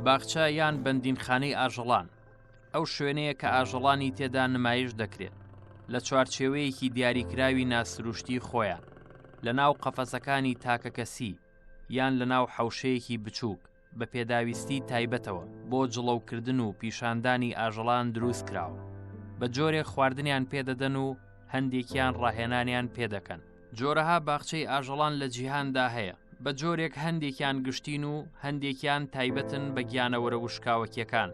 باخچە یان بەندینخانەی ئاژەڵان ئەو شوێنەیە کە ئاژەڵانی تێدا نمایش دەکرێت لە چوارچێوەیەکی دیاریکراوی ناسروشتی خۆیان لە ناو قەفەسەکانی تاکەکەسی یان لە ناو حەوشەیەکی بچووک بە پێداویستی تایبەتەوە بۆ جڵەوکردن و پیشاندانی ئاژەڵان دروست کراوە بە جۆرێک خواردنیان پێدەدەن و هەندێکیان ڕاهێنانیان پێدەکەن جۆرەها باخچەی ئاژەڵان لە جیهاندا هەیە بە جۆرێک هەندێکیان گشتین و هەندێکیان تایبەتن بە گیانەوەرە وشکاوەکیەکان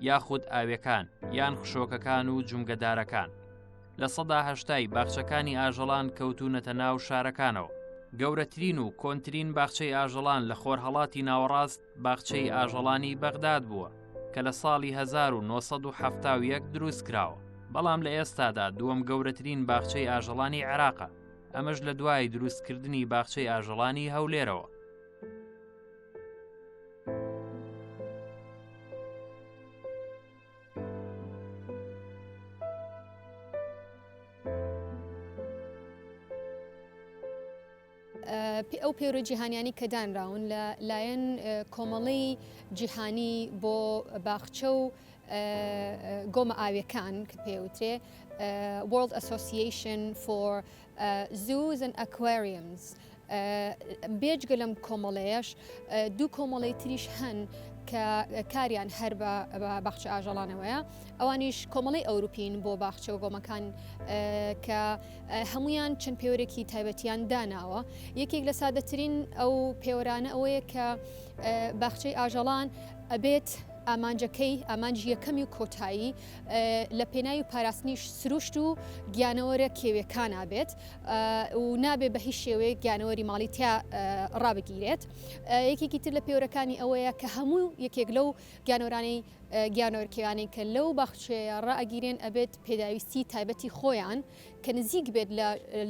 یاخود ئاویەکان یان خشۆکەکان و جومگەدارەکان لە سەدا هەشتای باخچەکانی ئاژەڵان کەوتونەتە ناو شارەکانەوە گەورەترین و کۆنترین باخچەی ئاژەڵان لە خۆرهەڵاتی ناوەڕاست باخچەی ئاژەڵانی بەغداد بووە کە لە ساڵی 1970 دروست کراوە بەڵام لە ئێستادا دووەم گەورەترین باخچەی ئاژەڵانی عێراقە ئەمەش لە دوای دروستکردنی باخچەی ئاژەڵانی هەولێرەوە ئەو پەیوە جیهانیانی کە دانراون لە لایەن کۆمەڵی جیهانی بۆ باخچە و گۆمە ئاویەکان کە پێوترێ World Association for Zoos and Aquariums بێجگە لەم کۆمەڵەیەش دوو کۆمەڵی تریش هەن کە کاریان هەر بە باخچە ئاژەڵانەوەیە ئەوانیش کۆمەڵی ئەوروپین بۆ باخچە و گۆمەکان کە هەمویان چەند پێوەرێکی تایبەتیان داناوە یەکێک لە سادەترین ئەو پێوەرانە ئەوەیە کە باخچەی ئاژەڵان ئەبێت ئامانجەکەی ئامانجی یەکەمی و کۆتایی لە پێناوی پاراستنیش سروشت و گیانەوەرە کێویەکان نابێت و نابێت بە هیچ شێوەیە گیانەوەری ماڵی تیا ڕابگیرێت یەکێکی تر لە پێوەرەکانی ئەوەیە کە هەموو یەکێک لەو گیانۆرانەی گیانۆرکێوانەی کە لەو باخچەیە ڕائگیرێن ئەبێت پێداویستی تایبەتی خۆیان کە نزیک بێت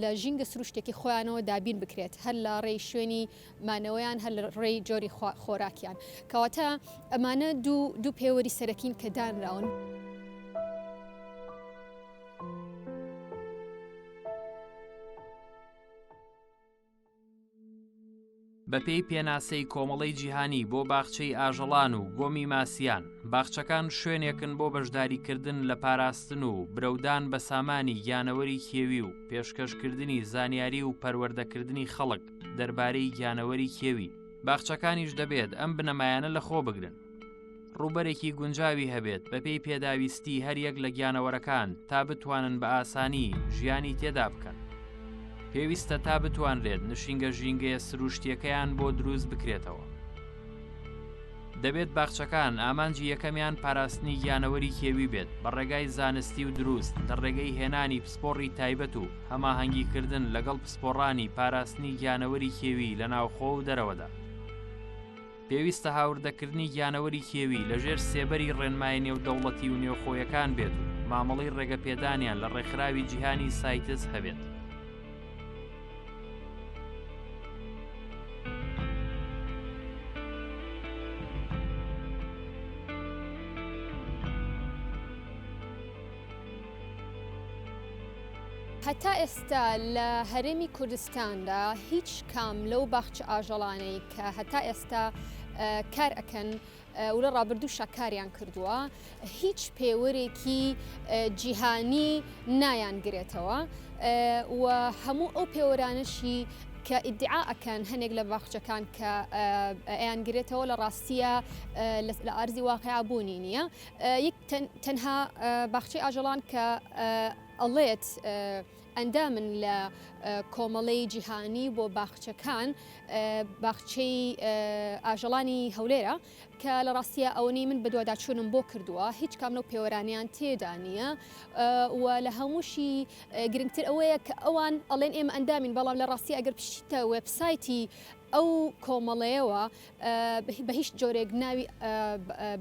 لە ژینگە سروشتێکی خۆیانەوە دابین بکرێت هەر لە ڕێی شوێنی مانەوەیان هەر لە ڕێی جۆری خۆراکیان کەواتە ئەمانە دوو پێوەری سەرەکین کە دانراون. بەپێی پێناسەی کۆمەڵەی جیهانی بۆ باخچەی ئاژەڵان و گۆمی ماسیان باخچەکان شوێنێکن بۆ بەشداریکردن لە پاراستن و برەودان بە سامانی گیانەوەری کێوی و پێشکەشکردنی زانیاری و پەروەردەکردنی خەڵک دەربارەی گیانەوەری کێوی باخچەکانیش دەبێت ئەم بنەمایانە لە خۆ بگرن ڕووبەرێکی گونجاوی هەبێت بەپێی پێداویستی هەریەک لە گیانەوەرەکان تا بتوانن بە ئاسانی ژیانی تێدا بکەن پێویستە تا بتوانرێت نشینگە ژینگەیە سروشتیەکەیان بۆ دروست بکرێتەوە دەبێت باخچەکان ئامانجی یەکەمیان پاراستنی گیانەوەری کێوی بێت بە ڕێگای زانستی و دروست لە ڕێگەی هێنانی پسپۆڕی تایبەت و هەماهەنگیکردن لەگەڵ پسپۆڕانی پاراستنی گیانەوەری کێوی لە ناوخۆ و دەرەوەدا پێویستە هاوردەکردنی گیانەوەری کێوی لەژێر سێبەری ڕێنمای نێودەوڵەتی و نێوخۆیەکان بێت و مامەڵەی ڕێگەپێدانیان لە ڕێکخراوی جیهانی سایتس هەبێت هەتا ئێستا لە هەرێمی کوردستاندا هیچ کام لەو باخچە ئاژەڵانەی کە هەتا ئێستا کار ئەکەن و لە ڕابردوو شاکاریان کردووە هیچ پێوەرێکی جیهانی نایانگرێتەوە و هەموو ئەو پێوەرانشی کە ئیدعا ئەکەن هەنێک لە باخچەکان کە ئەیانگرێتەوە لە ڕاستیە لە ئارزی واقعیا بوونی نییە تەنها باخچەی ئاژەڵان کە ئەڵێت ئەندامن لە کۆمەڵەی جیهانی بۆ باخچەکان باخچەی ئاژەڵانی هەولێرە کە لە ڕاستیە ئەوەی من بە دوواداچوونم بۆ کردووە هیچ کام لەو پێوەرانیان تێدا نییە و لە هەمووشی گرنگتر ئەوەیە کە ئەوان ئەڵێن ئێمە ئەندامین بەڵام لە ڕاستی ئەگەر پشتە وێبسایتی ئەو کۆمەڵەیەوە بە هیچ جۆرێک ناوی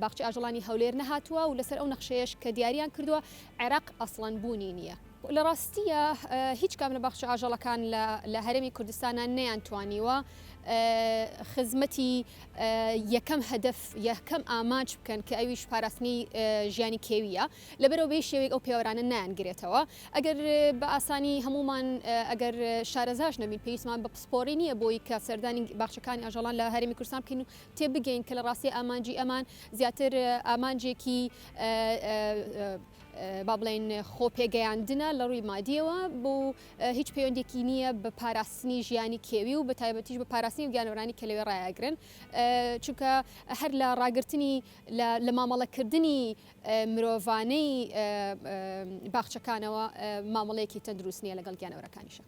باخچەی ئاژەڵانی هەولێر نەهاتووە و لەسەر ئەو نەخشەیەش کە دیاریان کردووە عێراق ئەسڵەن بوونی نییە لە ڕاستیە هیچ کام لە بەخشە ئاژەڵەکان لە هەرێمی کوردستانە نەیانتوانیوە خزمەتی یەکەم هەدەف یەکەم ئاماج بکەن کە ئەویش پاراستنی ژیانی کێویە لەبەرەوە بێ شێوەیەک ئەو پێوەرانە نایانگرێتەوە ئەگەر بە ئاسانی هەمومان ئەگەر شارەزاش نەبین پێویستمان بە پسپۆڕی نییە بۆی کە سەردانی باخچەکانی ئاژەڵان لە هەرێمی کوردستان بکەین و تێبگەین کە لە ڕاستی ئامانجی ئەمان زیاتر ئامانجێکی با بڵێن خۆپێگەیاندنە لە ڕووی مادیەوە بۆ هیچ پەیوەندێکی نییە بە پاراستنی ژیانی کێوی و بە تایبەتیش بە پاراستنی و گیانەوەرانی کە لەوێ ڕایەگرن چونکە هەر لە ڕاگررتنی لە مامەڵەکردنی مرۆڤانەی باخچەکانەوە مامەڵەیەکی تەندروست نییە لەگەڵ گیانەوەرەکانیشە.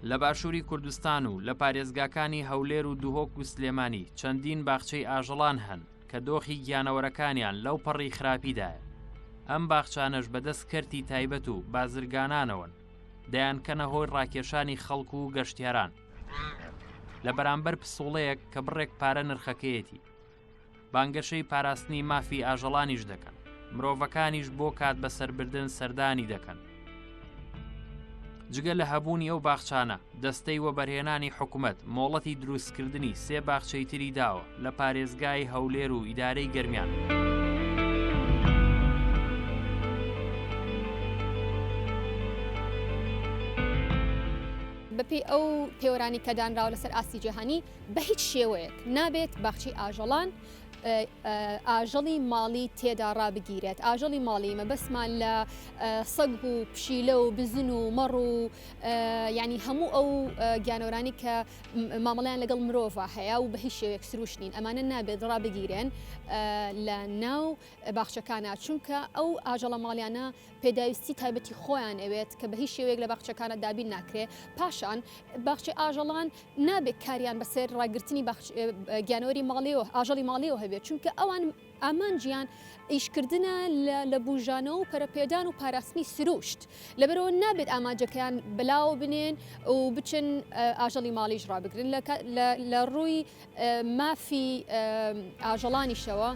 لە باشووری کوردستان و لە پارێزگاکانی هەولێر و دوهۆک و سلێمانی چەندین باخچەی ئاژەڵان هەن کە دۆخی گیانەوەرەکانیان لەو پەڕی خراپیدایە. ئەم باخچانەش بەدەست کەرتی تایبەت و بازرگانانەوەن دەیانکەنە هۆی ڕاکێشانی خەڵکو و گەشتیاران لە بەرامبەر پسوڵەیەک کە بڕێک پارە نرخەکەیەتی. بانگەشەی پاراستنی مافی ئاژەڵانیش دەکەن، مرۆڤەکانیش بۆ کات بە سەربردن سەردانی دەکەن. جگە لە هەبوونی ئەو باخچانە دەستەی وەبەرهێنانی حکوومەت مۆڵەتی دروستکردنی 3 باخچەی تری داوە لە پارێزگای هەولێر و ئیدارەی گەرمیان. بەپێی ئەو پێوەرانی کە دانراوە لەسەر ئاستی جیهانی بە هیچ شێوەیەک نابێت باخچی ئاژەڵان ئاژەڵی ماڵی تێدا ڕابگیرێت. ئاژەڵی ماڵی مەبەستمان لە سەگ و پشیلە و بزن و مەڕ و ینی هەموو ئەو گیانەوەرانی کە مامەڵیان لەگەڵ مرۆڤ هەیە و بە هیچ شێوەیەک سروش نین ئەمانە نابێت ڕابگیرێن لە ناو باخچەکانە چونکە ئەو ئاژەڵە ماڵیانە پێداویستی تایبەتی خۆیان ئەوێت کە بە هیچ شێوەیەک لە باخچەکانە دابین ناکرێت. پاشان باخچی ئاژەڵان نابێت کاریان بەسەر ڕاگررتنی گیانەوەری ماڵیەوە ئاژەڵی ماڵیەوە هەبێت چونکە ئەوان ئامانجیان ئیشکردنە لە بوژانەوە و پەرەپێدان و پاراستنی سروشت لەبەرەوە نابێت ئاماجەکەیان بلاو بنێن و بچن ئاژەڵی ماڵیش ڕابگرن لە ڕووی مافی ئاژەڵانیشەوە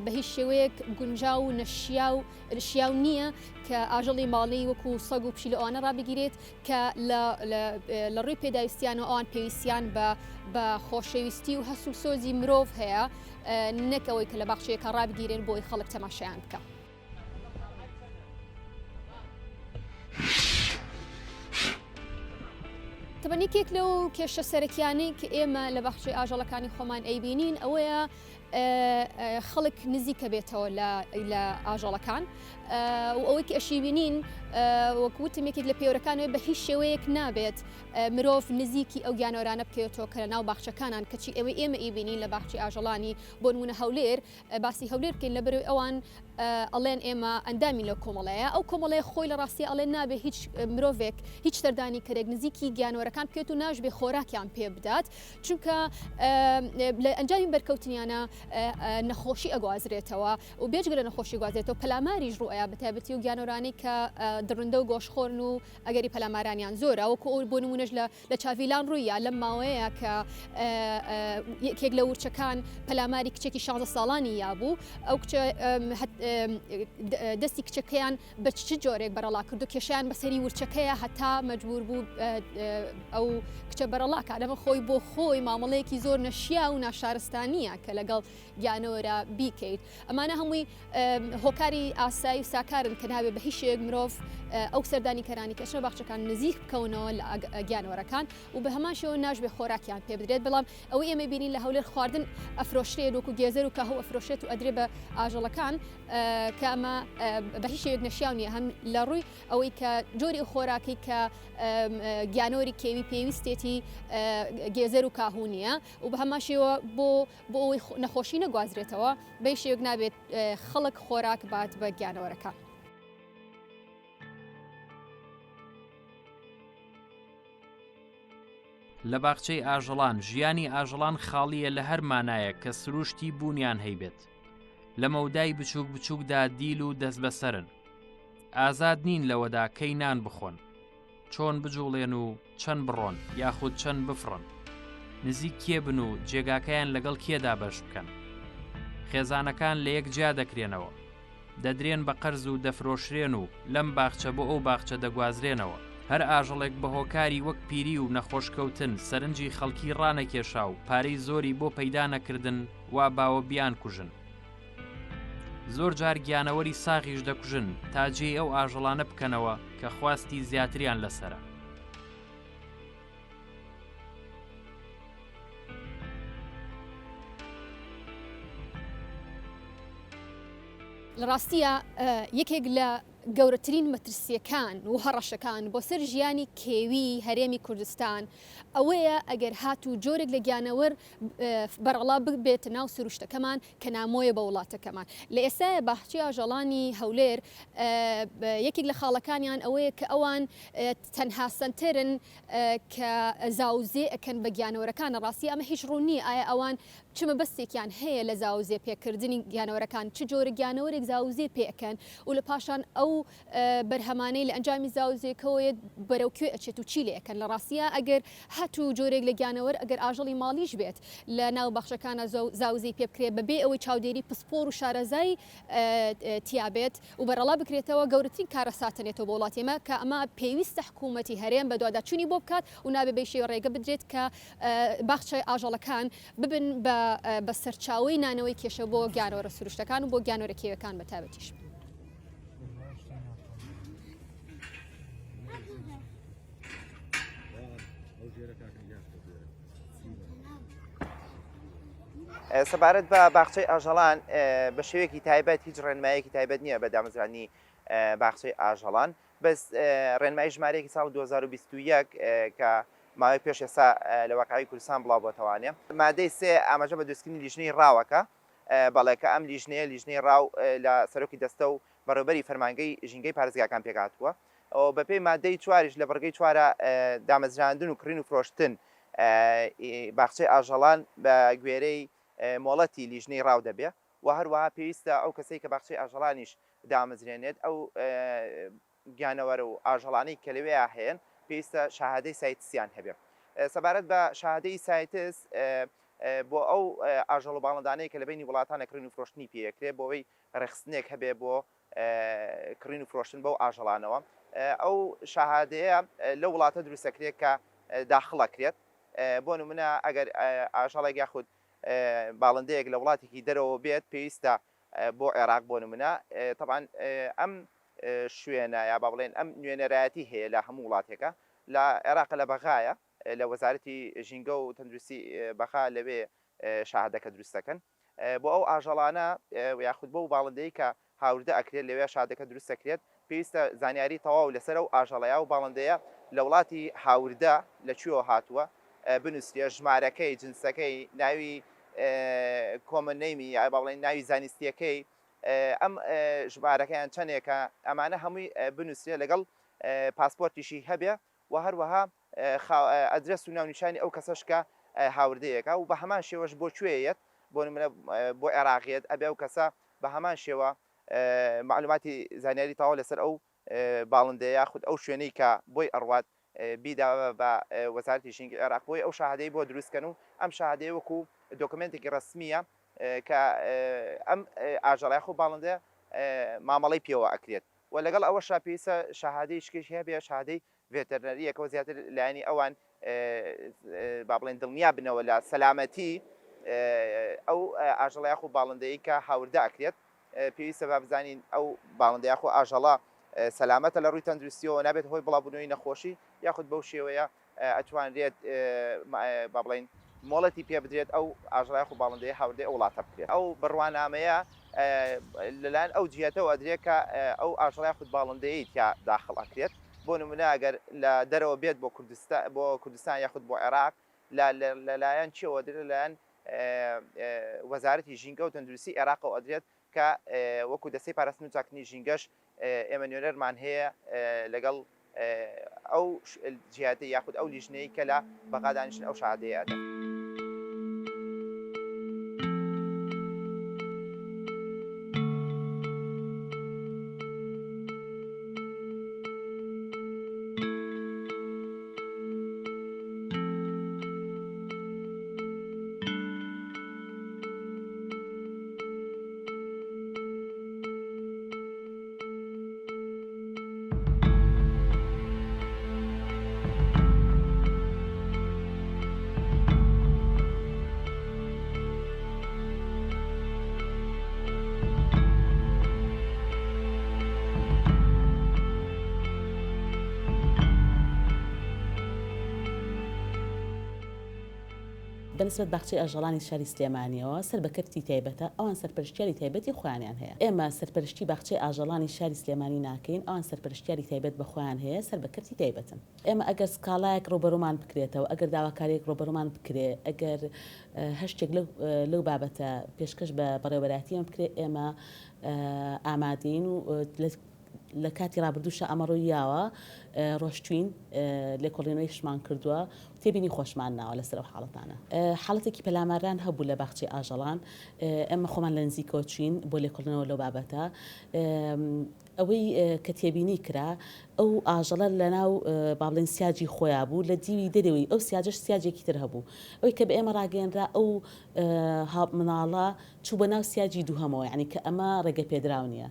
بە هیچ شێوەیەک گونجاو و نەشیاو نییە کە ئاژەڵی ماڵی وەکو سەگ و پشیلە ئەوانە ڕابگیرێت کە لە ڕووی پێداویستیانەوە ئەوان پێویستیان بە خۆشەویستی و هەست و سۆزی مرۆڤ هەیە نەکەوەی کە لە باخچەیەکە ڕابگیرێن بۆی خەڵک تەماشایان بکە. تەبەنێکێک لەو کێشە سەرەکیانەی کە ئێمە لە باخچەی ئاژەڵەکانی خۆمان ئەیبینین ئەوەیە خەڵک نزیکە بێتەوە لە ئاژەڵەکان و ئەوەی کە ئەشیبینین وەکوتم یەکێک لە پێوەرەکانەوەی بە هیچ شێوەیەک نابێت مرۆڤ نزیکی ئەو گیانەوەرانە بکەوێتەوە کە لە ناو باخچەکانان کەچی ئەوەی ئێمە ئیبینین لە باخچی ئاژەڵانی بۆ نمونە هەولێر باسی هەولێر بکەین لەبەرەوەی ئەوان ئەڵێن ئێمە ئەندامی لەو کۆمەڵەیە ئەو کۆمەڵەیە خۆی لە ڕاستی ئەڵێن نابێ هیچ مرۆڤێک هیچ سەردانی کەرێک نزیکی گیانەوەرەکان بکەوێت و ناشبێ خۆراکیان پێ بدات چونکە لە ئەنجامی بەرکەوتنیانە نەخۆشی ئەگوازرێتەوە و بێجگە لە نەخۆشی گوازرێتەوە پەلاماریش ڕوئەیە بەتایبەتی و گیانەوەرانی کە درڕندە و گۆشخۆرن و ئەگەری پەلامارانیان زۆرە وەکو ئەو بۆ نمونەش لە چاڤیلان ڕوویە لەم ماوەیە کە یەکێک لە ورچەکان پەلاماری کچێکی 16 ساڵانی یابوو ئەو کچە دەستی کچەکەیان بە چ جۆرێک بەرەڵا کرد و کێشیان بەسەری ورچەکەیە هەتا مەجبور بوو ئەو کچە بەرەڵاکە لەمە خۆی بۆ خۆی مامەڵەیەکی زۆر نەشیا و ناشارستانیە کە لەگەڵ گیانەوەرە بیکەیت. ئەمانە هەمووی هۆکاری ئاسایی و ساکارن کە نابێت بە هیچ شێک مرۆڤ ئەو سەردانی کەرانی کەشە باخچەکان نزیک بکەونەوە لە گیانەوەرەکان و بە هەمان شێوە ناشبێ خۆراکیان پێ بدرێت بەڵام ئەوەی ئێمە بینین لە هەولێر خواردن ئەفرۆشرێت وەکو گێزەر و کاهوو ئەفرۆشێت و ئەدرێ بە ئاژەڵەکان کە ئەمە بە هیچ شێوەیەک نەشیاو نییە هەم لە ڕووی ئەوەی کە جۆری خۆراکی کە گیانۆری کێوی پێویستێتی گێزەر و کاهوو نییە و بە هەمان شێوە بۆ ئەوەی نەخۆشی نەگوازرێتەوە بە هیچ شێوەیەک نابێت خەڵک خۆراک بات بە گیانەوەرەکان. لە باخچەی ئاژەڵان ژیانی ئاژەڵان خاڵیە لە هەر مانایە کە سروشتی بوونیان هەیبێت. لە مەودای بچووک بچووکدا دیل و دەست بەسەرن. ئازاد نین لەوەدا کەی نان بخۆن، چۆن بجوڵێن و چەند بڕۆن یاخود چەند بفڕن، نزیک کێ بن و جێگاکەیان لەگەڵ کێدا بەش بکەن. خێزانەکان لە یەک جیا دەکرێنەوە، دەدرێن بە قەرز و دەفرۆشرێن و لەم باخچە بۆ ئەو باخچە دەگوازرێنەوە. هەر ئاژەڵێک بە هۆکاری وەک پیری و نەخۆشکەوتن سەرنجی خەڵکی ڕانەکێشا و پارەی زۆری بۆ پەیدا نەکردن وا باوە بیان کوژن. زۆر جار گیانەوەری ساغیش دەکوژن تا جێی ئەو ئاژەڵانە بکەنەوە کە خواستی زیاتریان لەسرە. لە ڕاستیە یەکێک لە گەورەترین مەترسیەکان و هەڕەشەکان بۆ سەر ژیانی کێوی هەرێمی کوردستان ئەوەیە ئەگەر هاتوو جۆرێک لە گیانەوەر بەرەڵا ببێتە ناو سروشتەکەمان کە نامۆیە بە وڵاتەکەمان. لە ئێستای باخچی ئاژەڵانی هەولێر یەکێک لە خاڵەکانیان ئەوەیە کە ئەوان تەنها سنتەرن کە زاوزێ ئەکەن بە گیانەوەرەکان. ڕاستی ئەمە هیچ ڕوونی ئایا ئەوان چمە بەستێکیان هەیە لە زاوزێ پێکردنی گیانەوەرەکان چ جۆرە گیانەوەرێک زاوزێ پێەکەن و لە پاشان ئەو بەرهەمانەی لە ئەنجامی زاوزێکەوەیە بەرەوکوێ ئەچێت و چی لێەکەن. لە ڕاستیە ئەگەر هەتوو جۆرێک لە گیانەوەر ئەگەر ئاژەڵی ماڵیش بێت لە ناو بەخشەکانە زاوزەی پێ بکرێت بەبێ ئەوەی چاودێری پسپۆر و شارەزای تیابێت و بەرەڵا بکرێتەوە گەورەترین کارە ساتنێتەوە بۆ وڵاتێمە کە ئەمە پێویستە حکوومەتی هەرێم بە دوواداچوونی بۆ بکات و نابێ بەشێ ڕێگە بدرێت کە باخچەی ئاژەڵەکان ببن بە سەرچاوی نانەوەی کێشە بۆ گیانەوەرە سروشتەکان و بۆ گیانەوەرە کێوەکان بەتابەتیش. سەبارەت بە باخچەی ئاژەڵان بە شێوەیەکی تایبەت هیچ ڕێنمایەکی تایبەت نییە بە دامەزرانی باخچەی ئاژەڵان، بەس ڕێنمایی ژمارەیەکی ساڵ 2021 کە ماوەی پێش ئێستا لە واقعی کوردستان بڵاو بۆتەوانێ. مادەی سێ ئاماژە بە دروستکردنی لیژنەی ڕاوەکە، بەڵێ کە ئەم لیژنەی ڕاو لە سەرۆکی دەستە و بەڕێوەبەری فەرمانگەی ژینگەی پارێزگاکان پێکهاتووە. ئەو بەپێی مادەی چواریش لە بەڕگەی چوارە دامەزراندن و کڕین و فرۆشتن باخچەی ئاژەڵان بە گوێرەی مۆڵەتی لیژنەی ڕاو دەبێ و هەروەها پێویستە ئەو کەسەی کە باخچەی ئاژەڵانیش دامەزرێنێت ئەو گیانەوەرە و ئاژەڵانەی کە لەوەیە هەیەن پێویستە شاهادەی سایتسیان هەبێ. سەبارەت بە شاهادەی سایتس بۆ ئەو ئاژەڵ و باڵندانەیە کە لە بینی وڵاتانە کڕین و فرۆشتنی پێکرێت بۆ ئەوەی ڕێخستنێک هەبێ بۆ کڕین و فرۆشتن بەو ئاژەڵانەوە. ئەو شاهادەیە لە وڵاتە دروستەکرێت کە داخڵەکرێت. بۆ نمونە ئەگەر ئاژەڵێک یاخود باڵندەیەک لە وڵاتێکی دەرەوە بێت پێویستە بۆ عێراق بۆ نمونە طبعاً ئەم شوێنە یا با بڵێن ئەم نوێنەرایەتی هەیە لە هەموو وڵاتێکە. لە عێراق لە بەغایە لە وەزارەتی ژینگە و تەندروستی بەخا لەوێ شاهادەکە دروستەکەن بۆ ئەو ئاژەڵانە یاخود بۆ باڵندەی کە هاوردە ئەکرێت لەوێ شادەکە دروستەکرێت پێویستە زانیاری تەواو لەسەر ئەو ئاژەڵەیە و باڵندەیە لە وڵاتی هاوردە لەکوێوە هاتووە بنووسێ ژمارەکەی جنسەکەی ناوی کۆمنەیمی یا با بڵێن ناوی زانستیەکەی ئەم ژمارەکەیان چەندێکە ئەمانە هەمووی بنووسێ لەگەڵ پاسپۆرتیشی هەبێ و هەروەها ئەدرس و ناونیشانی ئەو کەسەشکە هاوردەیەەکە و بە هەمان شێوەش بۆ کوێیەت بۆ نمونە بۆ عێراقیت ئەبێ ئەو کەسە بە هەمان شێوە معلوماتی زانیاری تاوا لەسەر ئەو باڵندەیە یاخود ئەو شوێنەی کە بۆی ئەڕوات بیداوە بە وەزارەتی ژینگەی عێراق بۆی ئەو شاهادەی بۆ دروستکەن و ئەم شاهادەیە وەکو دۆکمنتێکی ڕسمیە کە ئەم ئاژەڵای خۆ باڵندە مامەڵەی پێوە ئەکرێت و لەگەڵ ئەوە شاپیسە شاهادەی شکێش هەیە شاهادەی ڤێتەرنەریەکەەوە زیاتر لایانی ئەوان با بڵێن دڵنیا بنەوە لە سەلامەتی ئەو ئاژەڵای خۆ باڵندەیە کە هاوردە ئەکرێت پێویستە با بزانین ئەو باڵندەیە خۆ ئاژەڵا سەلامەتە لە ڕووی تەندروستیەوە نابێت هۆی بڵاوبوونەوەی نەخۆشی یاخود بەو شێوەیە ئەتوانرێت با بڵێن مۆڵەتی پێ بدرێت ئەو ئاژەڵای خۆ باڵندەیە هاوردەی ئەو وڵاتە بکرێت. ئەو بڕوانامەیە لەلایەن ئەو جهەتەوە ئەدرێت کە ئەو ئاژەڵای خۆ باڵندەیە تیا داخڵ ئەکرێت بۆ نمونە ئەگەر لە دەرەوە بێت بۆ کوردستان یاخود بۆ عێراق لەلایەن چیەوە درێت لەلایەن وەزارەتی ژینگە و تەندروستی عێراقەوە ئەدرێت کە وەکو دەستەی پاراستن و چاکنی ژینگەش ئێمە نوێنەرمان هەیە لەگەڵ ئەو جیاتی یاخود ئەو لیژنەی کە لە بەغادانیشتن ئەو شادەیەدا. بەنسبەت باخچەی ئاژەڵانی شاری سلێمانیەوە سەربەکەرتی تایبەتە ئەوان سەرپەرشتیاری تایبەتی خۆیانیان هەیە. ئێمە سەرپەرشتی باخچەی ئاژەڵانی شاری سلێمانی ناکەین، ئەوان سەرپەرشتیاری تایبەت بەخۆیان هەیە، سەربەکەرتی تایبەتن. ئێمە ئەگەر سکاڵایەک ڕۆبەرۆمان بکرێتەوە، ئەگەر داواکاریەک ڕۆبەرۆمان بکرێ، ئەگەر هەشتێک لەو بابەتە پێشکەش بە بەڕێوەبەراتی ئەم بکرێت، ئێمە ئامادەین و لە کاتی ڕابردووشە ئەمە ڕوویاوە ڕۆشتوین لێکۆڵێنەوەیشمان کردووە تێبینی خۆشمان ناوە لەسەر ئەو حاڵەتانە. حاڵەتێکی پەلاماران هەبوو لە باخچەی ئاژەڵان، ئێمە خۆمان لە نزیکەوە چوین بۆ لێکۆڵێنەوە لەو بابەتە. ئەوەی کە تێبینی کرا ئەو ئاژەڵە لە ناو بابڵین سیاجی خۆیان بوو لە دیوی دەرەوەی ئەو سیاجش سیاجێکی تر هەبوو. ئەوەی کە بە ئێمە ڕاگەێنرا ئەو مناڵە چوو بە ناو سیاجی دووهەمەوە، یعنی کە ئەمە ڕێگە پێدراو نییە.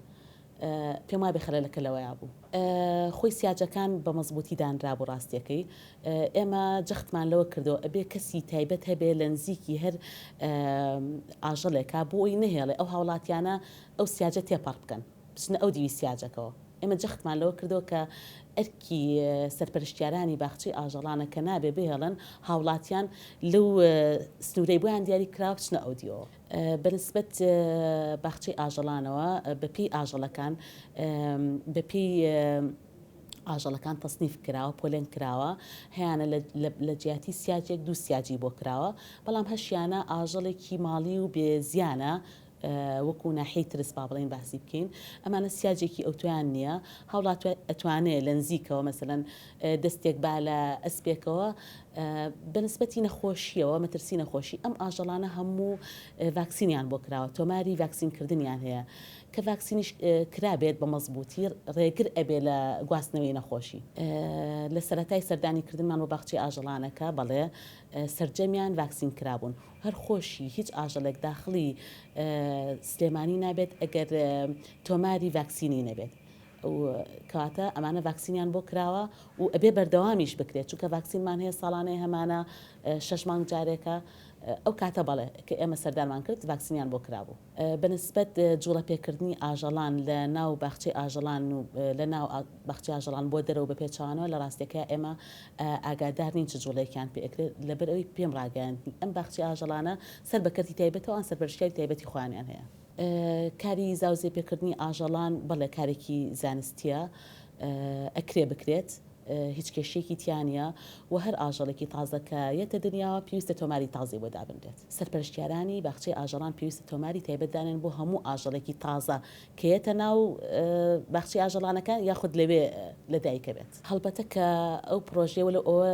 پێم وای بخەلەکە لەوەیە بوو. خۆی سیاجەکان بە مەزبوطی دانرا بوو ڕاستیەکەی. ئێمە جەختمان لەوە کردەوە ئەبێ کەسی تایبەت هەبێ لە نزیکی هەر ئاژەڵێکا بۆ ئەوی نەهێڵێ ئەو هاوڵاتیانە ئەو سیاجە تێپەڕ بکەن بچنە ئەو دیوی سیاجەکەەوە. ئێمە جەختمان لەوە کردەوە کە ئەرکی سەرپەرشتیارانی باخچەی ئاژەڵانە کە نابێ بهێڵن هاوڵاتیان لەو سنوورەی بۆیان دیاری کراوە بچنە ئەو دیەوە. بەنسبەت باخچەی ئاژەڵانەوە بەپی ئاژەڵەکان بەپی ئاژەڵەکان تەسنیف کراوە، پۆلێن کراوە، هەیەانە لە جیاتی سیاجێک دوو سیاجی بۆ کراوە، بەڵام هەشیانە ئاژەڵێکی ماڵی و بێزیانە وەکو ناحەی ترس با بڵێن باسی بکەین. ئەمانە سیاجێکی ئەوتویان نییە، هەوڵات ئەتوانێت لە نزیکەوە مەسەلەن دەستێک با لە ئەسپێکەوە بەنسبەتی نەخۆشیەوە مەترسی نەخۆشی ئەم ئاژەڵانە هەموو ڤاکسینیان بۆ کراوە، تۆماری ڤاکسینکردنیان هەیە کە ڤاکسینیش کرابێت بە مەزبوطی ڕێگر ئەبێ لە گواستنەوەی نەخۆشی. لە سەرەتای سەردانیکردنمان بۆ باخچەی ئاژەڵانەکە بەڵێ سەرجەمیان ڤاکسین کرابوون. هەر خۆشی هیچ ئاژەڵێک داخلی سلێمانی نابێت ئەگەر تۆماری ڤاکسینی نەبێت. کاتە ئەمانە ڤاکسینیان بۆ کراوە و ئەبێ بەردەوامیش بکرێت، چونکە ڤاکسینمان هەیە ساڵانەیە هەمانە 6 مانگ جارێکە. ئەو کاتە بەڵێ کە ئێمە سەردارمان کرد ڤاکسینیان بۆ کرابوو. بەنسبەت جوڵە پێکردنی ئاژەڵان لە ناو باخچەی ئاژەڵان و لە ناو باخچەی ئاژەڵان بۆ دەرەوە بە پێچوانەوە لە ڕاستیەکە ئێمە ئاگادار نین چ جوڵەیەکیان پێکرێت لەبەر ئەوی پێم ڕاگەیاندنی ئەم باخچەی ئاژەڵانە سەر بەکەرتی تایبەتەوە ئەن سەرپەرشتیاری تایبەتی خۆیانیان هەیە. کاری زاوزێ پێکردنی ئاژەڵان بەڵێ کارێکی زانستیە، ئەکرێ بکرێت، هیچ کێشێکی تیانە و هەر ئاژەڵێکی تازەکە یەتە دنیاوە پێویستە تۆماری تازی بۆ دابنرێت. سەرپەرشتیارانی باخچەی ئاژەڵان پێویستە تۆماری تایبەتدانن بۆ هەموو ئاژەڵێکی تازە کە یەتە ناو باخچەی ئاژەڵانەکە یاخود لەوێ لەدایکە بێت. هەڵبەتە کە ئەو پرۆژێ وە ئەوە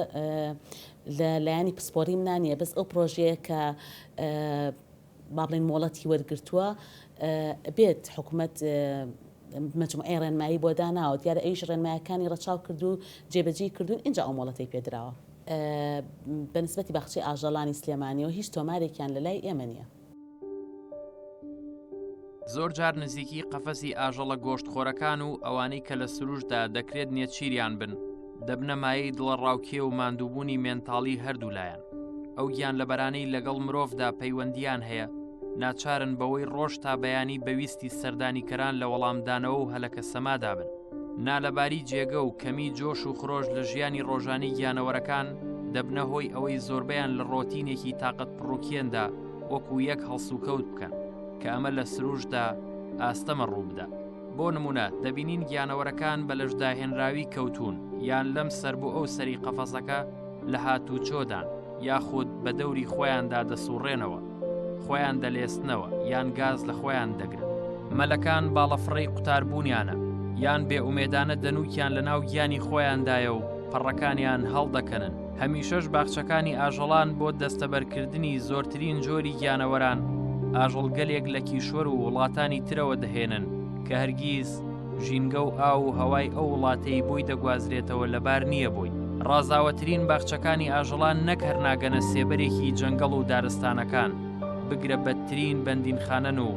لە لایانی پسپۆری منانیە، بەس ئەو پرۆژەیە کە با بڵێن مۆڵەتی وەرگرتووە بێت حکوومەت مجموعەی ڕێنمایی بۆ داناوە، دیارە ئەویش ڕێنمایەکانی ڕەچاو کردو جێبەجێ کردوون اینجا ئەو مۆڵەتەی پێدراوە. بەنسبەتی باخچەی ئاژەڵانی سلێمانیەوە هیچ تۆمارێکیان لە لای ئێمە نییە. زۆر جار نزیکی قەفەسی ئاژەڵە گۆشتخۆرەکان و ئەوانەی کە لە سروشدا دەکرێت نێچیریان بن دەبنە مایەی دڵەڕاوکێ و ماندووبوونی مێنتاڵی هەردوو لایەن. ئەو گیان لە بەرانەی لەگەڵ مرۆڤدا پەیوەندیان هەیە، ناچارن بەوەی ڕۆژ تا بەیانی بەویستی سەردانیکەران لە وەڵامدانەوە و هەلەکە سەمادا بن. نالەباری جێگە و کەمی جۆش و خرۆش لە ژیانی ڕۆژانی گیانەوەرەکان دەبنە هۆی ئەوەی زۆربیان لە ڕۆتینێکی تاقەت پڕووکێندا وەکو یەک هەڵسوکەوت بکەن کە ئەمە لە سروشدا ئاستەمە ڕوو بدە. بۆ نمونە دەبینین گیانەوەرەکان بە لەشداهێنراوی کەوتون یان لەم سەر بۆ ئەو سەری قەفەسەکە لە هاتوچۆدان یاخود بە دەوری خۆیاندا دەسوڕێنەوە، خۆیان دەلێستنەوە یان گاز لە خۆیان دەگرن. مەلەکان باڵەفڕەی قوتاربوونیانە یان بێئومێدانە دەنووکیان لە ناو گیانی خۆیاندایە و پەڕەکانیان هەڵدەکەنن. هەمیشەش باخچەکانی ئاژەڵان بۆ دەستەبەرکردنی زۆرترین جۆری گیانەوەران ئاژەڵگەلێک لە کیشوەر و وڵاتانی ترەوە دەهێنن کە هەرگیز ژینگە و ئاو و هەوای ئەو وڵاتەی بۆی دەگوازرێتەوە لەبار نییە بووی. ڕازاوەترین باخچەکانی ئاژەڵان نەک هەرناگەنە سێبەرێکی جەنگەڵ و دارستانەکان، بگرە بەدترین بەندینخانەن و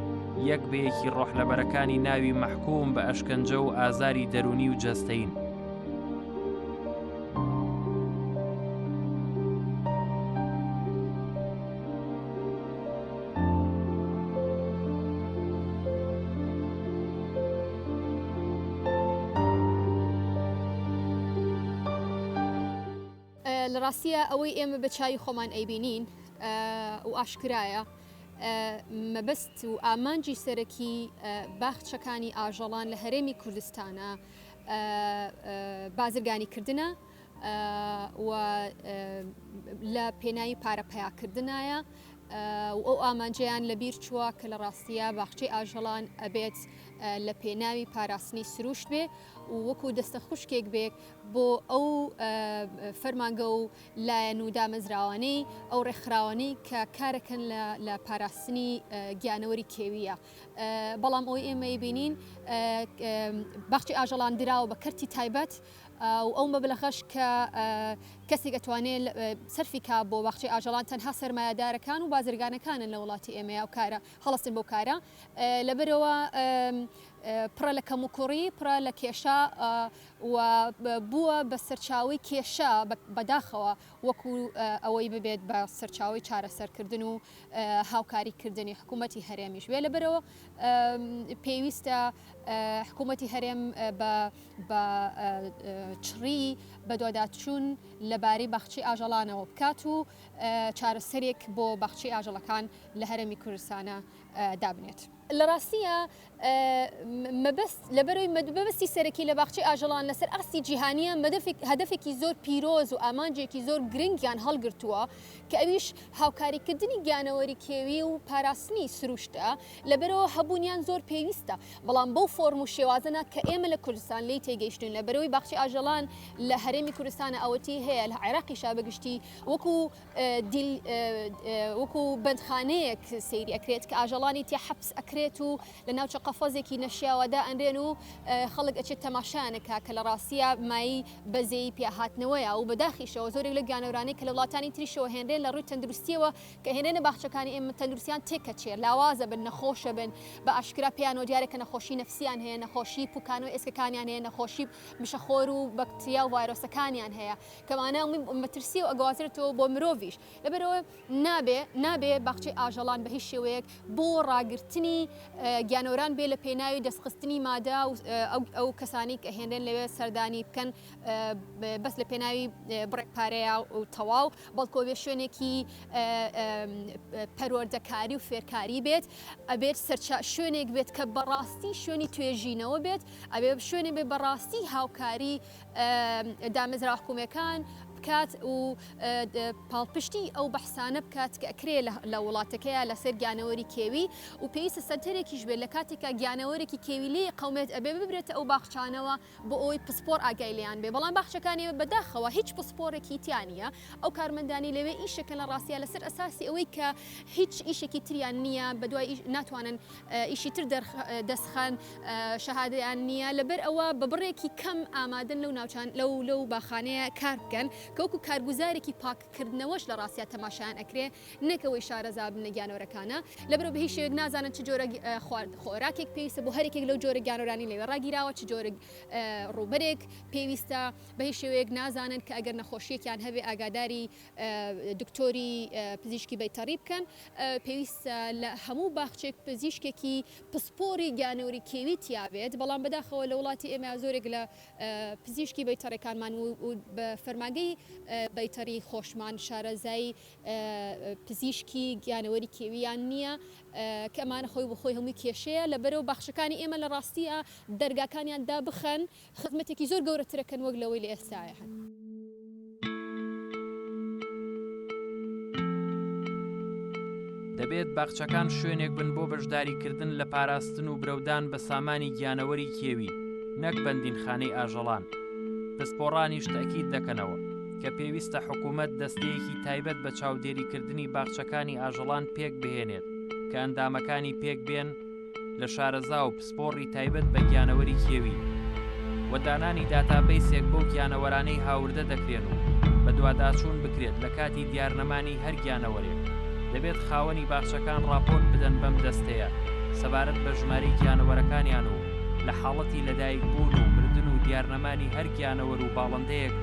یەک بەیەکی ڕۆحلەبەرەکانی ناوی مەحکوم بە ئەشکەنجە و ئازاری دەرونی و جەستەین. لە ڕاستیە ئەوەی ئێمە بە چای خۆمان ئەیبینین و ئاشکرایە مەبەست و ئامانجی سەرەکی باخچەکانی ئاژەڵان لە هەرێمی کوردستانە بازرگانیکردنە و لە پێناوی پارەپەیاکردنایە و ئەو ئامانجیان لەبیر چووە کە لە ڕاستیە باخچەی ئاژەڵان ئەبێت لە پێناوی پاراستنی سروشت بێ و وەکو دەستە خوشکێک بێک بۆ ئەو فەرمانگە و لایەن و دامەزراوانەی ئەو ڕێکخراوانەی کە کارەکەن لە پاراستنی گیانەوەری کێویە. بەڵام ئەوی ئێمە بینین باخچەی ئاژەڵان دراوە بە کەرتی تایبەت و ئەو مەبلەغەش کە کەسێک ئەتوانێت سەرفی کا بۆ باخچەی ئاژەڵان تەنها سەرمایەدارەکان و بازرگانەکانن لە وڵاتی ئێمەیە و کارە هەڵەستن بۆ کارە لەبەرەوە پڕە لە کەم و کوڕی پڕە لە کێشە و بووە بە سەرچاوی کێشە بەداخەوە وەکو ئەوەی ببێت بە سەرچاوی چارەسەرکردن و هاوکاریکردنی حکوومەتی هەرێمیش وێ لەبەرەوە پێویستە حکوومەتی هەرێم بە چڕی بە دۆداچوون لەبارەی باخچەی ئاژەڵانەوە بکات و چارەسەرێک بۆ باخچەی ئاژەڵەکان لە هەرێمی کوردستانە دابنێت. لە ڕاستیە لەبەرەوەی مەبەستی سەرەکی لە باخچەی ئاژەڵان لەسەر ئاستی جیهانیە هەدەفێکی زۆر پیرۆز و ئامانجێکی زۆر گرنگیان هەڵگرتووە کە ئەویش هاوکاریکردنی گیانەوەری کێوی و پاراستنی سروشتە لەبەرەوە هەبوونیان زۆر پێویستە بەڵام بەو فۆرم و شێوازنە کە ئێمە لە کوردستان لی تێگەیشتن لەبەرەوەی باخچەی ئاژەڵان لە هەرێمی کوردستانە ئەوەتی هەیە لە عێراقیشا بەگشتی وەکو بەندخانەیەک سەیری ئەکرێت کە ئاژەڵانی تێ حەبس ئەکرێت و لە ناوچە قەفەزێکی نەشیاوەدا ئەنرێن و خەڵک ئەچێت تەماشایانەکە کە لە ڕاستیە مایی بەزەی پێهاتنەوەیە و بەداخیشەوە زۆرێک لە گیانەورانەی کە لە وڵاتانی تریشەوە هێنرێن لە ڕووی تەندروستیەوە کە هێنێنە باخچەکانی ئێمە تەندروستیان تێکەچێت لاوازە بن نەخۆشە بن بە ئاشکرا پێیانەوە دیارێکە نەخۆشی نەفسیان هەیە نەخۆشی پوکانەوە ئێسکەکانیان هەیە نەخۆشی مشەخۆر و بەکتریا و ڤایرۆسەکانیان هەیە کەمانە مەترسی و ئەگوازرێتەوە بۆ مرۆڤیش لەبەرەوە نابێ باخچەی ئاژەڵان بە هیچ شێوەیەک بۆ ڕاگررتنی گیانۆران بێ لە پێناوی دەستخستنی مادا و ئەو کەسانی کە هێنرێن لەوێ سەردانی بکەن بەس لە پێناوی بڕێکپارەیە و تەواو بەڵکۆ بێ شوێنێکی پەروەردەکاری و فێرکاری بێت ئەبێت شوێنێک بێت کە بەڕاستی شوێنی توێژینەوە بێت ئەبێ شوێنێ بێ بەڕاستی هاوکاری دامەزرا حکوومەکان بکات و پاڵپشتی ئەو بەحسانە بکات کە ئەکرێ لە وڵاتەکەیە لەسەر گیانەوەری کێوی و پێویستە سەنتەرێکیش بێت لە کاتێکە گیانەوەرێکی کێوی لێ قەومێت ئەبێ ببرێتە ئەو باخچانەوە بۆ ئەوی پسپۆر ئاگای لیان بێ بەڵام باخچەکانی بەداخەوە هیچ پسپۆرێکی تیانە ئەو کارمەندانی لەوێ ئیشەکە لە ڕاستیە لەسەر ئەساسی ئەوەی کە هیچ ئیشێکی تریان نییە بەدوای ناتوانن ئیشی تر دەستخان شەهادەیان نییە لەبەر ئەوە بە بڕێکی کەم ئامادەن لەو ناوچان لەو باخانەیە کار بکەن کەوکو کارگوزارێکی پاککردنەوەش لە ڕاستیە تەماشایان ئەکرێ نەکەوەی شارەزا بنە گیانەوەرەکانە لەبەرەوە بە هیچ شێوەیەک نازانن چ جۆرە خۆراکێک پێویستە بۆ هەرێکێک لەو جۆرە گیانۆرانی لەوێ ڕاگیراوە چ جۆرە ڕووبەرێک پێویستە بە هیچ شێوەیەک نازانن کە ئەگەر نەخۆشیەکیان هەبێ ئاگاداری دکتۆری پزیشکی بەیتەڕی بکەن پێویستە لە هەموو باخچێک پزیشکێکی پسپۆری گیانەوەری کێوی تیابێت بەڵام بەداخەوە لە وڵاتی ئێمە زۆرێک لە پزیشکی بەیتەڕەکانمان و بە فەرمانگەی بەیتەڕی خۆشمان شارەزای پزیشکی گیانەوەری کێویان نییە کە ئەمانە خۆی بخۆی هەمووی کێشەیە لەبەرەوە باخچەکانی ئێمە لە ڕاستیە دەرگاکانیان دابخەن خزمەتێکی زۆر گەورەترەکەن وەک لەوەی لە ئێستاە هەن. دەبێت باخچەکان شوێنێک بن بۆ بەشداریکردن لە پاراستن و برەودان بە سامانی گیانەوەری کێوی نەک بەندینخانەی ئاژەڵان پسپۆڕانیش تەکید دەکەنەوە کە پێویستە حکوومەت دەستەیەکی تایبەت بە چاودێریکردنی باخچەکانی ئاژەڵان پێک بهێنێت کە ئەندامەکانی پێک بێن لە شارەزا و پسپۆڕی تایبەت بە گیانەوەری کێوی و دانانی داتابەیسێک بۆ گیانەوەرانەی هاوردە دەکرێن و بە دوواداچوون بکرێت لە کاتی دیارنەمانی هەر گیانەوەرێک دەبێت خاوەنی باخچەکان راپۆرت بدەن بەم دەستەیە سەبارەت بە ژمارەی گیانەوەرەکانیان و لە حاڵەتی لەدایک بوون و مردن و دیارنەمانی هەر گیانەوەر و باڵندەیەک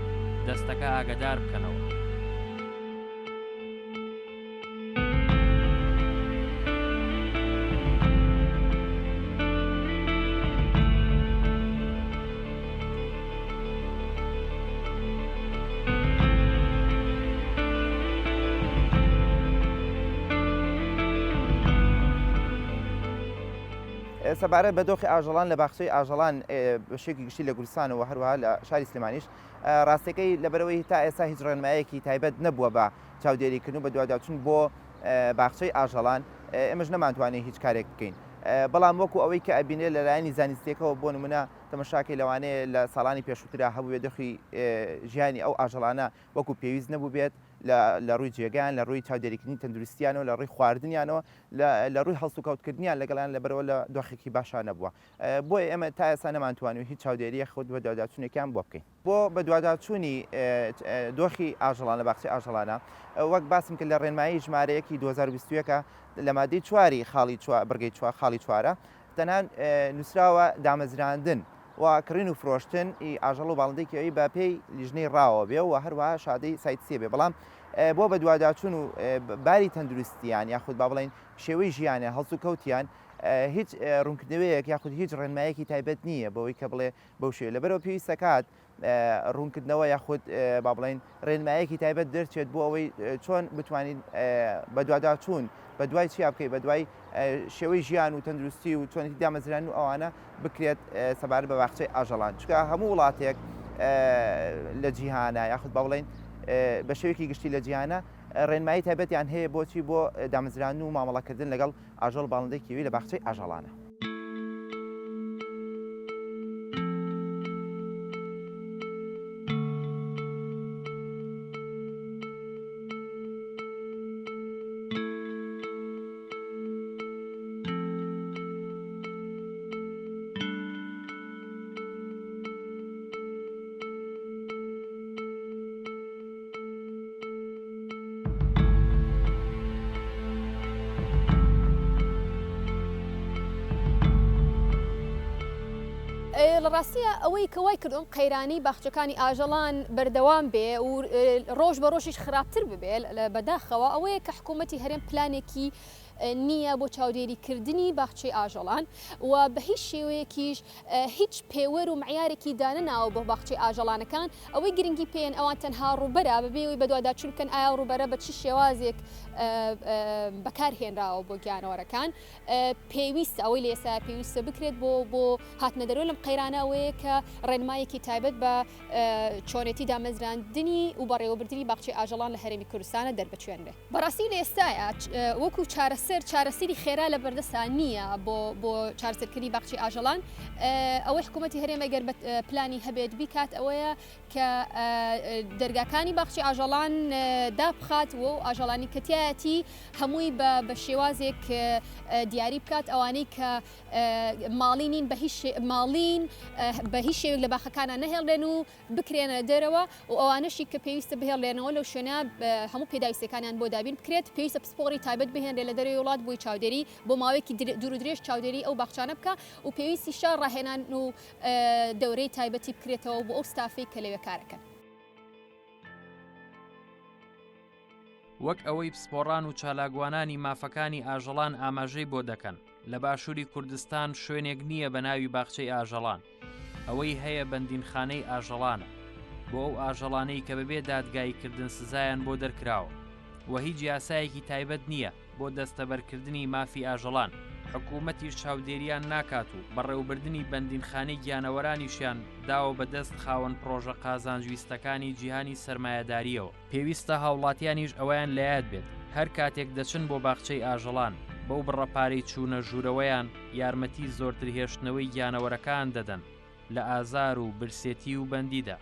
دەستەکە ئاگادار بکەنەوە. سەبارەت بە دۆخی ئاژەڵان لە باخچەی ئاژەڵان بەشێکی گشتی لە کوردستانەوە هەروەها لە شاری سلێمانیش ڕاستەکەی لەبەرەوەی تا ئێستا هیچ ڕێنمایەکی تایبەت نەبووە بە چاودێریکردن و بە دوواداچوون بۆ باخچەی ئاژەڵان ئێمەش نەمانتوانێت هیچ کارێک بکەین. بەڵام وەکو ئەوەی کە ئەبینێت لەلایەنی زانستیەکەەوە بۆ نمونە تەمەشاکەی لەوانەیە لە ساڵانی پێشووترا هەبوو دۆخی ژیانی ئەو ئاژەڵانە وەکو پێویست نەبوو بێت لە ڕووی جێگان لە ڕووی چاودێریکردنی تەندروستیانەوە لە ڕووی خواردنیانەوە لە ڕووی هەڵسو کەوتکردنیان لەگەڵیان لەبەرەوە لە دۆخێکی باشا نەبووە. بۆیە ئێمە تا ئێستا نەمانتوانین هیچ چاودێریە خۆت بە دوواداچوونێکیان بۆ بکەین. بۆ بە دوواداچوونی دۆخی ئاژەڵان لە باخچەی ئاژەڵانە وەک باسم کرد لە ڕێنمایی ژمارەیەکی 2021 لە مادەی چواری بەرگەی خاڵی چوارە تەنان نووسراوە دامەزراندن و کڕین و فرۆشتن ئاژەڵ و باڵندێکەوەی بە پێی لیژنەی ڕاوە بێ و هەروەها شادەی سایت سێ بێ بەڵام بۆ بە دوواداچوون و باری تەندروستیان یاخود با بڵێن شێوەی ژیانە هەڵسو کەوتیان هیچ ڕوونکردنەوەیەک یاخود هیچ ڕێنمایەکی تایبەت نییە بەوەی کە بڵێ بەو شێوە لەبەرەوە پێویستە کات ڕوونکردنەوە یاخود با بڵێن ڕێنمایەکی تایبەت دەرچێت بۆ ئەوەی چۆن بتوانین بە دوواداچوون بە دوای چیا بکەیت بە دوای شێوەی ژیان و تەندروستی و چۆنێتی دامەزران و ئەوانە بکرێت سەبارەت بە باخچەی ئاژەڵان چکە هەموو وڵاتێک لە جیهانە یاخود با بڵێن بە شێوەیەکی گشتی لە جیهانە ڕێنمایی تایبەتیان هەیە بۆچی بۆ دامەزران و مامەڵەکردن لەگەڵ ئاژەڵ باڵندێکیوی لە باخچەی ئاژەڵانە. لە ڕاستیە ئەوەی کەوای کردم قەیرانی باخچەکانی ئاژەڵان بەردەوام بێ و ڕۆژ بە ڕۆژیش خراپتر ببێ بەداخەوە ئەوەیە کە حکوومەتی هەرێم پلانێکی نییە بۆ چاودێریکردنی باخچەی ئاژەڵان و بە هیچ شێوەیەکیش هیچ پێوەر و معیارێکی دانەناوە بۆ باخچەی ئاژەڵانەکان ئەوەی گرنگی پێیان ئەوان تەنها ڕووبەرە بەبێەوەی بە دوواداچوون بکەن ئایا ڕووبەرە بە چ شێوازێک بەکارهێنراوە بۆ گیانەوەرەکان پێویستە ئەوەی لە ئێستا پێویستە بکرێت بۆ هاتنە دەرەوە لەم قەیرانەوەیە کە ڕێنمایەکی تایبەت بە چۆنێتی دامەزراندنی و بەڕێوەبردننی باخچەی ئاژەڵان لە هەرێمی کوردستانە دەربچێنرێ. بەڕاستی لە ئێستاە وەکو چارەسەری خێرا لە بەردەستان نییە بۆ چارەسەرکردنی باخچەی ئاژەڵان ئەوەی حکوومەتی هەرێم ئەگەر پلانی هەبێت بیکات ئەوەیە کە دەرگاکانی باخچەی ئاژەڵان دابخات و ئاژەڵانی کەتیایەتی هەمووی بە شێوازێک دیاری بکات ئەوانەی کە ماڵینین ماڵین بە هیچ شێوێک لە باخەکانە نەهێڵێن و بکرێنە دەرەوە و ئەوانەشی کە پێویستە بهێڵێنەوە لەو شوێنە هەموو پێداویستەکانیان بۆ دابین بکرێت پێویستە پسپۆڕی تایبەت بهێنرێ لە دەرەوەی وڵات بۆی چاودێری بۆ ماوەیەکی دوور و درێژ چاودێری ئەو باخچانە بکە و پێویستی شار ڕاهێنان و دەورەی تایبەتی بکرێتەوە بۆ ئەو ستافەی کە لەوێ کارەکەن. وەک ئەوەی پسپۆڕان و چالاگوانانی مافەکانی ئاژەڵان ئاماژەی بۆ دەکەن لە باشووری کوردستان شوێنێک نییە بە ناوی باخچەی ئاژەڵان ئەوەی هەیە بەندینخانەی ئاژەڵانە بۆ ئەو ئاژەڵانەی کە بەبێ دادگاییکردن سزایان بۆ دەرکراوە و هیچ یاسایەکی تایبەت نییە بۆ دەستەبەرکردنی مافی ئاژەڵان حکوومەتی چاودێریان ناکات و بەڕێوەبردننی بەندینخانەی گیانەوەرانیشیان داوە بەدەست خاوەن پرۆژە قازانجویستەکانی جیهانی سەرمایەداریەوە پێویستە هاوڵاتیانیش ئەویان لەیاد بێت هەر کاتێک دەچن بۆ باخچەی ئاژەڵان بەو بڕەپارەی چوونە ژوورەوەیان یارمەتی زۆرتر هێشتنەوەی گیانەوەرەکان دەدەن لە ئازار و برسێتی و بەندیدا.